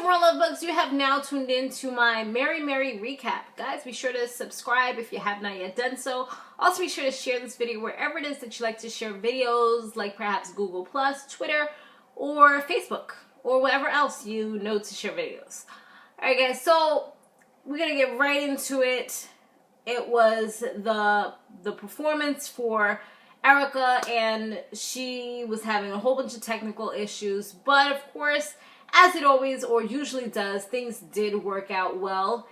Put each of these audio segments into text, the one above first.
Samore Love Bugs. You have now tuned in to my Merry recap. Guys, be sure to subscribe if you have not yet done so. Also, be sure to share this video wherever it is that you like to share videos, like perhaps Google+, Twitter, or Facebook, or wherever else you know to share videos. Alright guys, so we're going to get right into it. It was the performance for Erica, and she was having a whole bunch of technical issues, but of course, as it always or usually does, things did work out well.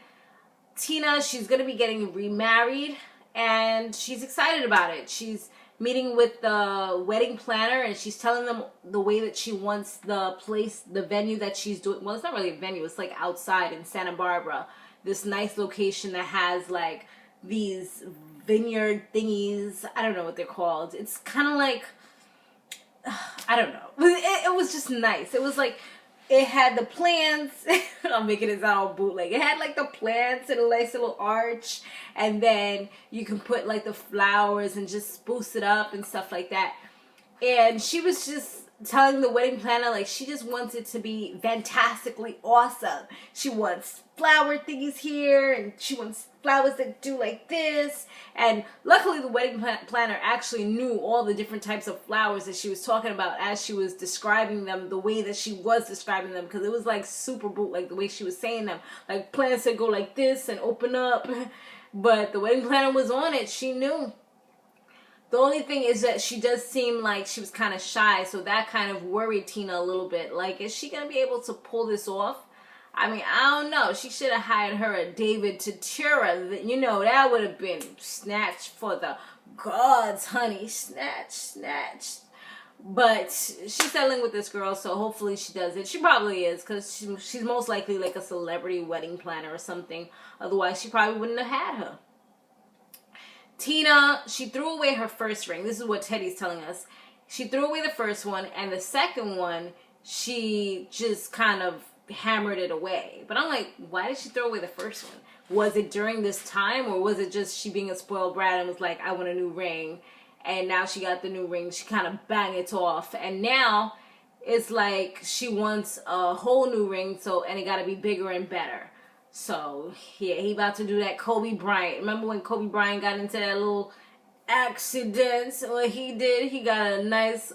Tina, she's going to be getting remarried, and she's excited about it. She's meeting with the wedding planner, and she's telling them the way that she wants the place, the venue that she's doing. Well, it's not really a venue. It's like outside in Santa Barbara. This nice location that has like these vineyard thingies. I don't know what they're called. It's kind of like, I don't know. It was just nice. It was like, it had the plants. I'm making it sound all bootleg. It had like the plants and a nice little arch, and then you can put like the flowers and just spruce it up and stuff like that. And she was just telling the wedding planner, like, she just wants it to be fantastically awesome. She wants flower thingies here, and she wants flowers that do like this. And luckily the wedding planner actually knew all the different types of flowers that she was talking about as she was describing them the way that she was describing them, because it was like super bootleg the way she was saying them, like plants that go like this and open up. But the wedding planner was on it. She knew. The only thing is that she does seem like she was kind of shy, so that kind of worried Tina a little bit. Like, is she going to be able to pull this off? I mean, I don't know. She should have hired her a David Titira. You know, that would have been snatched for the gods, honey. Snatch. But she's settling with this girl, so hopefully she does it. She probably is, because she's most likely like a celebrity wedding planner or something. Otherwise, she probably wouldn't have had her. Tina, she threw away her first ring. This is what Teddy's telling us. She threw away the first one, and the second one, she just kind of hammered it away. But I'm like, why did she throw away the first one? Was it during this time, or was it just she being a spoiled brat and was like, I want a new ring? And now she got the new ring. She kind of banged it off. And now it's like she wants a whole new ring, and it got to be bigger and better. So, yeah, he about to do that Kobe Bryant. Remember when Kobe Bryant got into that little accident? What he did, he got a nice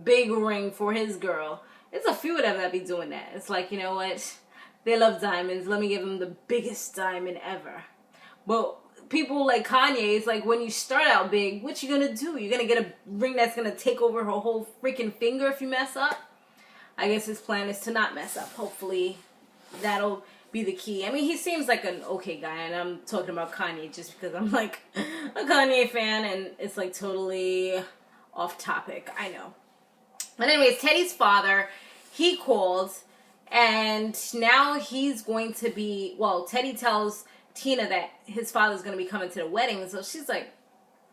big ring for his girl. There's a few of them that be doing that. It's like, you know what? They love diamonds. Let me give them the biggest diamond ever. But people like Kanye, it's like when you start out big, what you gonna do? You're gonna get a ring that's gonna take over her whole freaking finger if you mess up? I guess his plan is to not mess up. Hopefully that'll be the key. I mean, he seems like an okay guy, and I'm talking about Kanye just because I'm like a Kanye fan, and it's like totally off topic. I know. But anyways, Teddy's father, he called, and now he's going to be, well, Teddy tells Tina that his father's going to be coming to the wedding, so she's like,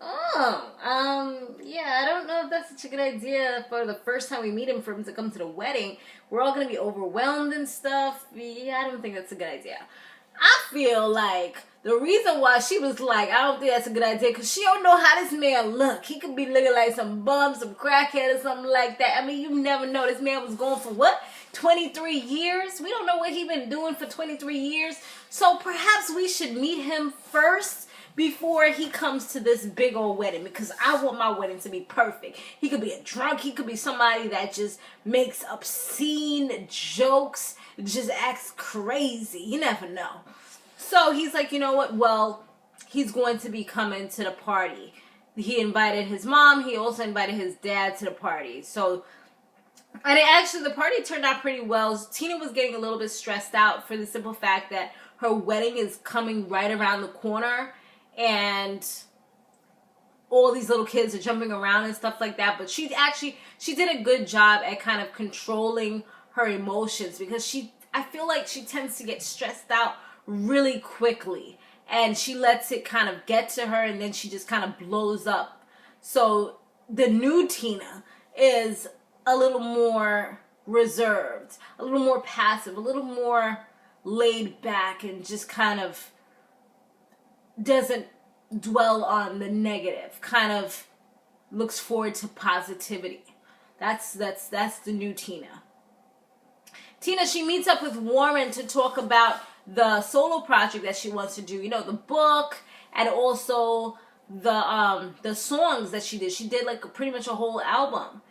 yeah, I don't know if that's such a good idea for the first time we meet him for him to come to the wedding. We're all going to be overwhelmed and stuff. Yeah, I don't think that's a good idea. I feel like the reason why she was like, I don't think that's a good idea, because she don't know how this man look. He could be looking like some bum, some crackhead or something like that. I mean, you never know. This man was going for what? 23 years? We don't know what he been doing for 23 years. So perhaps we should meet him first before he comes to this big old wedding, because I want my wedding to be perfect. He could be a drunk. He could be somebody that just makes obscene jokes, just acts crazy. You never know. So he's like, you know what? Well, he's going to be coming to the party. He invited his mom. He also invited his dad to the party. So, and actually the party turned out pretty well. Tina was getting a little bit stressed out for the simple fact that her wedding is coming right around the corner, and all these little kids are jumping around and stuff like that. But she did a good job at kind of controlling her emotions, because I feel like she tends to get stressed out really quickly, and she lets it kind of get to her, and then she just kind of blows up. So the new Tina is a little more reserved, a little more passive, a little more laid back, and just kind of doesn't dwell on the negative, kind of looks forward to positivity. That's the new Tina. Tina, she meets up with Warren to talk about the solo project that she wants to do. You know, the book and also the songs that she did. She did like pretty much a whole album.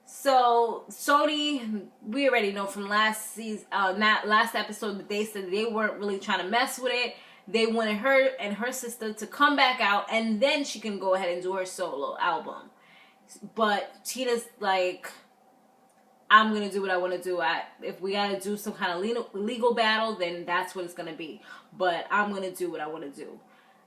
So Sony, we already know from last season, last episode, that they said they weren't really trying to mess with it. They wanted her and her sister to come back out, and then she can go ahead and do her solo album. But Tina's like, I'm gonna do what I want to do. If we gotta do some kind of legal battle, then that's what it's gonna be. But I'm gonna do what I want to do.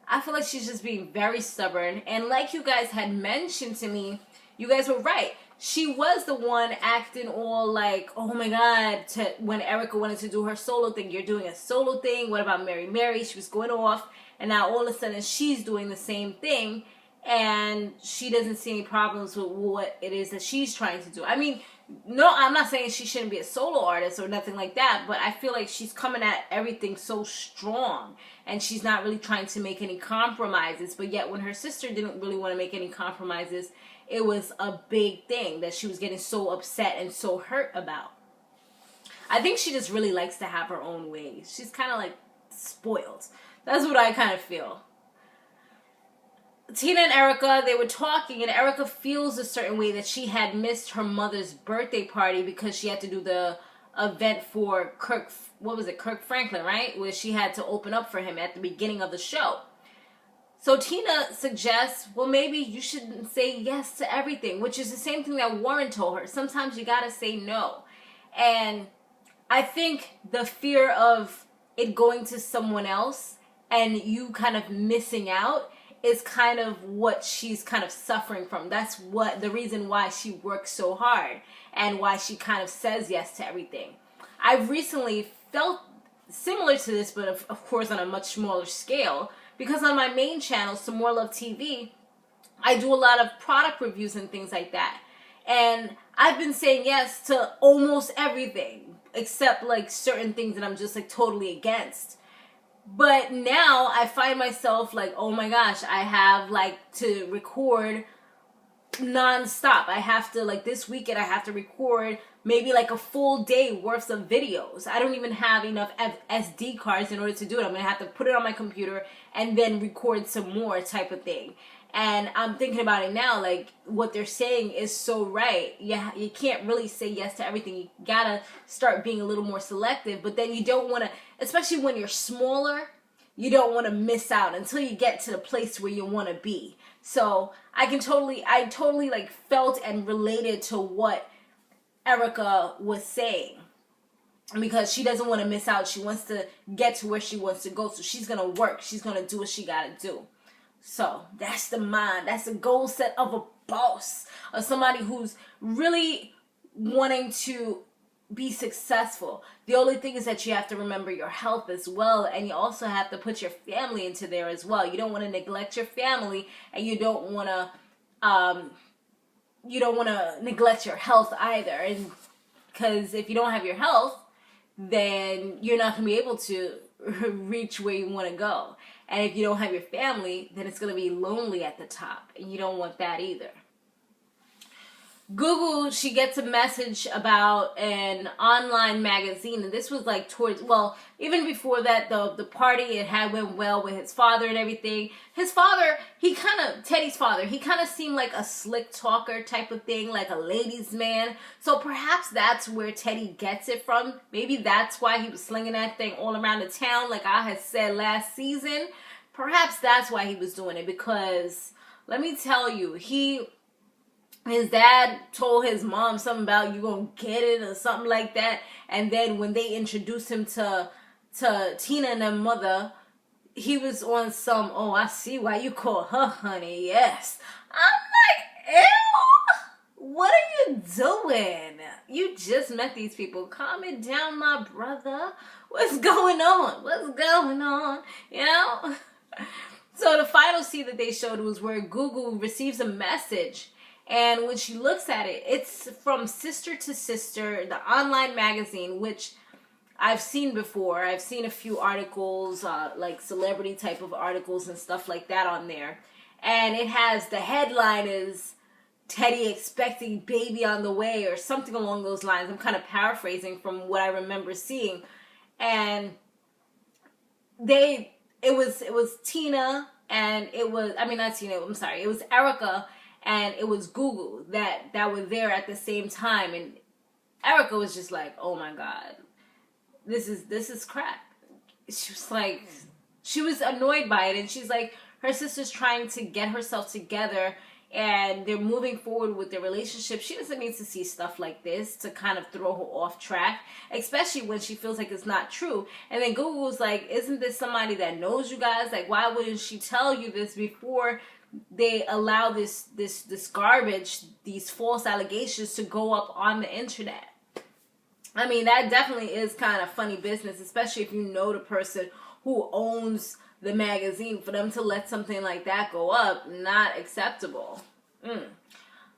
I feel like she's just being very stubborn, and like you guys had mentioned to me, you guys were right. She was the one acting all like, oh my God, when Erica wanted to do her solo thing. You're doing a solo thing. What about Mary Mary? She was going off. And now all of a sudden she's doing the same thing. And she doesn't see any problems with what it is that she's trying to do. I mean, no, I'm not saying she shouldn't be a solo artist or nothing like that. But I feel like she's coming at everything so strong. And she's not really trying to make any compromises. But yet when her sister didn't really want to make any compromises, it was a big thing that she was getting so upset and so hurt about. I think she just really likes to have her own ways. She's kind of like spoiled. That's what I kind of feel. Tina and Erica, they were talking, and Erica feels a certain way that she had missed her mother's birthday party because she had to do the event for Kirk Franklin, right? Where she had to open up for him at the beginning of the show. So Tina suggests, well, maybe you shouldn't say yes to everything, which is the same thing that Warren told her. Sometimes you gotta say no. And I think the fear of it going to someone else and you kind of missing out is kind of what she's kind of suffering from. That's the reason why she works so hard and why she kind of says yes to everything. I've recently felt similar to this, but of course on a much smaller scale. Because on my main channel, Samore Love TV, I do a lot of product reviews and things like that. And I've been saying yes to almost everything, except like certain things that I'm just like totally against. But now I find myself like, oh my gosh, I have like to record non-stop. I have to, like this weekend, I have to record maybe like a full day worth of videos. I don't even have enough SD cards in order to do it. I'm going to have to put it on my computer and then record some more type of thing. And I'm thinking about it now, like what they're saying is so right. Yeah, you can't really say yes to everything. You got to start being a little more selective, but then you don't want to, especially when you're smaller, you don't want to miss out until you get to the place where you want to be. So I totally like felt and related to what Erica was saying, because she doesn't want to miss out. She wants to get to where she wants to go. So she's going to work. She's going to do what she got to do. So that's the mind. That's the goal set of a boss, of somebody who's really wanting to be successful. The only thing is that you have to remember your health as well, and you also have to put your family into there as well. You don't want to neglect your family, and you don't want to neglect your health either. And because if you don't have your health, then you're not going to be able to reach where you want to go. And if you don't have your family, then it's going to be lonely at the top, and you don't want that either. Google, she gets a message about an online magazine, and this was like towards, well, even before that, the party, it had went well with his father and everything. His father, Teddy's father, he kind of seemed like a slick talker type of thing, like a ladies' man. So perhaps that's where Teddy gets it from. Maybe that's why he was slinging that thing all around the town, like I had said last season. Perhaps that's why he was doing it, because let me tell you, his dad told his mom something about you gonna get it or something like that. And then when they introduced him to Tina and her mother, he was on some, oh, I see why you call her honey, yes. I'm like, ew, what are you doing? You just met these people. Calm it down, my brother. What's going on? What's going on? You know? So the final scene that they showed was where Google receives a message. And when she looks at it, it's from Sister to Sister, the online magazine, which I've seen before. I've seen a few articles, like celebrity type of articles and stuff like that on there. And it has, the headline is Teddy expecting baby on the way or something along those lines. I'm kind of paraphrasing from what I remember seeing. And it was Tina, and it was, I mean, not Tina, I'm sorry, it was Erica and it was Google that were there at the same time. And Erica was just like, oh my God, this is crap. She was like, she was annoyed by it, and she's like, her sister's trying to get herself together and they're moving forward with their relationship. She doesn't need to see stuff like this to kind of throw her off track, especially when she feels like it's not true. And then Google was like, isn't this somebody that knows you guys? Like, why wouldn't she tell you this before they allow this garbage, these false allegations to go up on the internet? I mean, that definitely is kind of funny business, especially if you know the person who owns the magazine. For them to let something like that go up, not acceptable.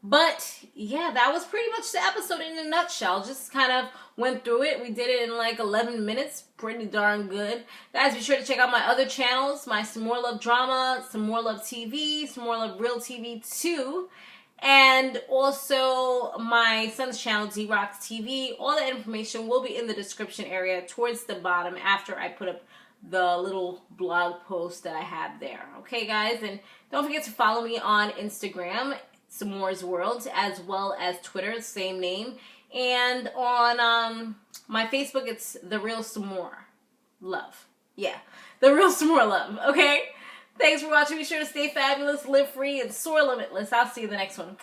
But yeah, that was pretty much the episode in a nutshell. Just kind of went through it. We did it in like 11 minutes. Pretty darn good. Guys, be sure to check out my other channels. My Samore Love Drama, Samore Love TV, Samore Love Real TV 2. And also my son's channel, D-Rocks TV. All the information will be in the description area towards the bottom after I put up the little blog post that I have there. Okay, guys? And don't forget to follow me on Instagram, Samore's World, as well as Twitter, same name. And on my Facebook, it's The Real Samore Love. Yeah, The Real Samore Love, okay? Thanks for watching. Be sure to stay fabulous, live free, and soar limitless. I'll see you in the next one.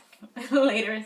Later.